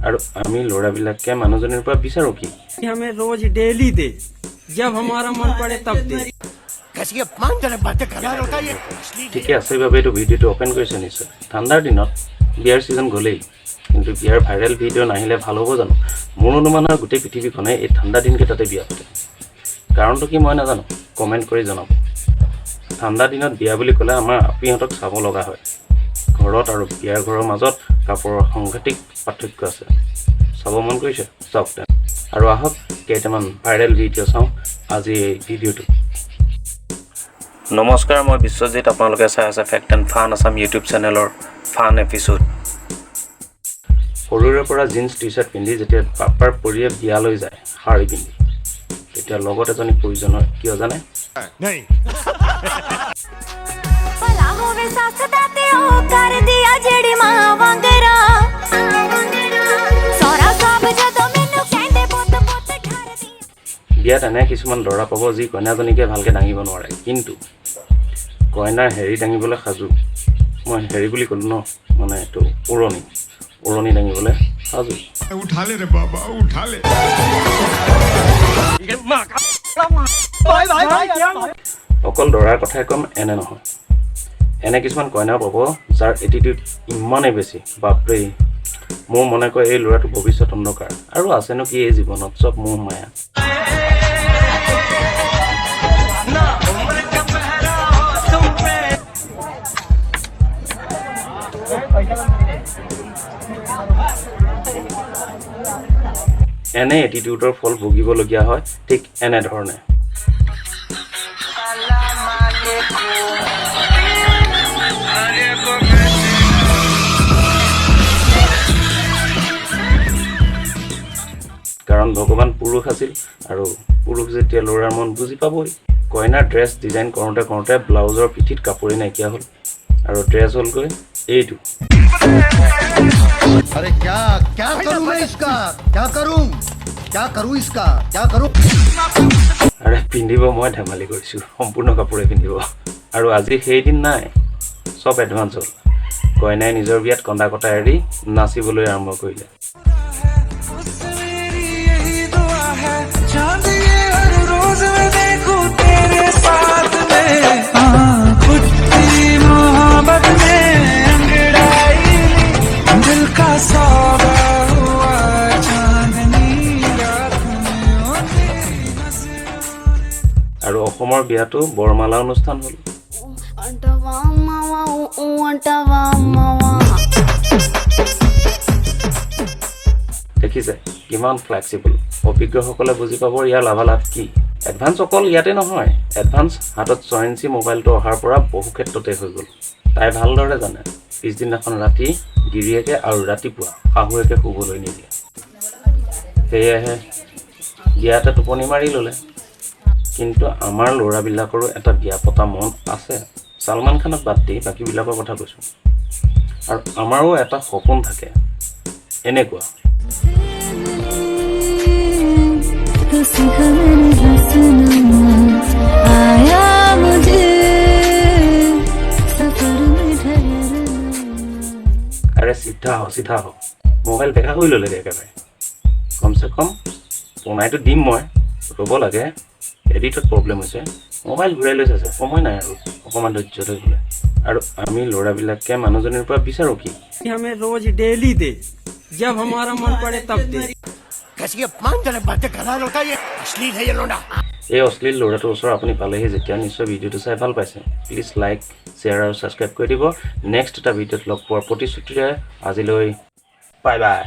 और आमी लड़ाबिलाके मानुजनेर পৰা বিচাৰো কি हमें रोज डेली दे जब हमारा मन पड़े तब दे कैसी अपमानजनक बातें कर रहा होता है ठीक है আছে বাবে এই ভিডিওটো ওপেন কৰিছে নিশ্চয় ঠাণ্ডাৰ দিনত বিয়াৰ সিজন গলেই কিন্তু বিয়াৰ ভাইৰাল ভিডিও নাহিলে ভালো হ'ব জানো মোৰ অনুমান হয় গোটেই পৃথিৱীখনে এই ঠাণ্ডা দিনকেইটাতে বিয়া পাতে কাৰণটো কি মই নাজানো কমেন্ট কৰি জনাব ঠাণ্ডা দিনত বিয়া বুলি ক'লে আমাৰ আপিহঁতক চাব লগা হয় ঘৰত আৰু বিয়াৰ ঘৰৰ মাজত কাপোৰৰ সাংঘাতিক পাৰ্থক্য আছে চাব মন কৰিছে চাওক আৰু আহক কেইটামান ভাইৰাল ভিডিও চাওঁ আজি এই ভিডিওটো নমস্কাৰ মই বিশ্বজিত আপোনালোকে চাই আছে fact and fun Assam YouTube চেনেলৰ ফান এপিসোড সৰুৰে পৰা জিন্স টি-শাৰ্ট পিন্ধি যেতিয়া পাপাৰ পৰিয়ে বিয়ালৈ যায় শাৰী পিন্ধি তেতিয়া লগত এজনী প্ৰয়োজন হয় কিয় জানে नहीं ਭਲਾ ਹੋਵੇ ਸੱਸ ਦਾ ਤੇ ਉਹ ਕਰ ਦਿਆ ਜਿਹੜੀ ਮਾਂ ਵਾਂਗਰਾ ਸੋਹਰਾ ਸਾਹਿਬ ਜਦੋਂ ਮੈਨੂੰ ਕਹਿੰਦੇ ਪੁੱਤ ਪੁੱਤ ਠਰਦੀ বিয়াত এনে কিছুমান ল'ৰা পাব যি কইনাজনীকে ভালকৈ দাঙিব নোৱাৰে কিন্তু কইনাৰ হেৰি দাঙিবলৈ সাজু মই হেৰি বুলি ক'লো ন মানে এইটো উৰণি দাঙিবলৈ সাজু उठा ले रे बाबा उठा ले অকল দৰাৰ কথাই কম এনে নহয় এনে কিছুমান কইনা পাব যাৰ এটিটিউড ইমানেই বেছি বাপৰে মোৰ মনে কয় এই ল'ৰাটো ভৱিষ্যত অন্ধকাৰ আৰু আছেনো কি এই জীৱনত চব মোহ মায়া এনে এটিটিউডৰ ফল ভুগিবলগীয়া হয় ঠিক এনে ধৰণে কাৰণ ভগৱান পুৰুষ আছিল আৰু পুৰুষ যেতিয়া ল'ৰাৰ মন বুজি পাবই কইনাৰ ড্ৰেছ ডিজাইন কৰোঁতে ব্লাউজৰ পিঠিত কাপোৰে নাইকিয়া হ'ল আৰু ড্ৰেছ হ'লগৈ এইটো अरे क्या क्या करूं मैं इसका क्या करूं इसका क्या करूं আৰে পিন্ধিব মই ধেমালি কৰিছোঁ সম্পূৰ্ণ কাপোৰে পিন্ধিব আৰু আজি সেই দিন নাই সব এডভান্স হ'ল কইনাই নিজৰ বিয়াত কন্দা কটা এৰি নাচিবলৈ আৰম্ভ কৰিলে আৰু অসমৰ বিয়াটো বৰমালা অনুষ্ঠান হ'ল দেখিছে কিমান ফ্লেক্সিবল অভিজ্ঞসকলে বুজি পাব ইয়াৰ লাভালাভ কি এডভান্স অকল ইয়াতে নহয় এডভান্স হাতত 6 ইঞ্চি মোবাইলটো অহাৰ পৰা বহু ক্ষেত্ৰতে হৈ গ'ল তাই ভালদৰে জানে পিছদিনাখন ৰাতি গিৰিয়েকে আৰু ৰাতিপুৱা শাহুৱেকে শুবলৈ নিদিয়ে সেয়েহে বিয়াতে টোপনি মাৰি ল'লে কিন্তু আমাৰ ল'ৰাবিলাকৰো এটা বিয়া পতা মন আছে সলমান খানক বাদ দি বাকীবিলাকৰ কথা কৈছোঁ আৰু আমাৰো এটা সপোন থাকে এনেকুৱা আৰে চিধা হ মোবাইল দেখা হৈ ল'লে একেবাৰে কমচে কম পোনাইটো দিম মই ৰ'ব লাগে এডিটত প্ৰব্লেম হৈছে মোবাইল ঘূৰাই লৈ চাইছে সময় নাই আৰু অকণমান ধৈৰ্য ধৰিবলৈ আৰু আমি ল'ৰাবিলাকে মানুহজনীৰ পৰা বিচাৰো কি हमें रोज डेली दे जब हमारा मन पड़े तब दे कैसी अपमानजनक बातें कर रहा होता है अश्लील है ये लोंडा এই অশ্লীল ল'ৰাটোৰ ওচৰত আপুনি পালেহি যেতিয়া নিশ্চয় ভিডিঅ'টো চাই ভাল পাইছে প্লিজ লাইক শ্বেয়াৰ আৰু ছাবস্ক্ৰাইব কৰি দিব নেক্সট এটা ভিডিঅ'ত লগ পোৱাৰ প্ৰতিশ্ৰুতিৰে আজিলৈ বাই বাই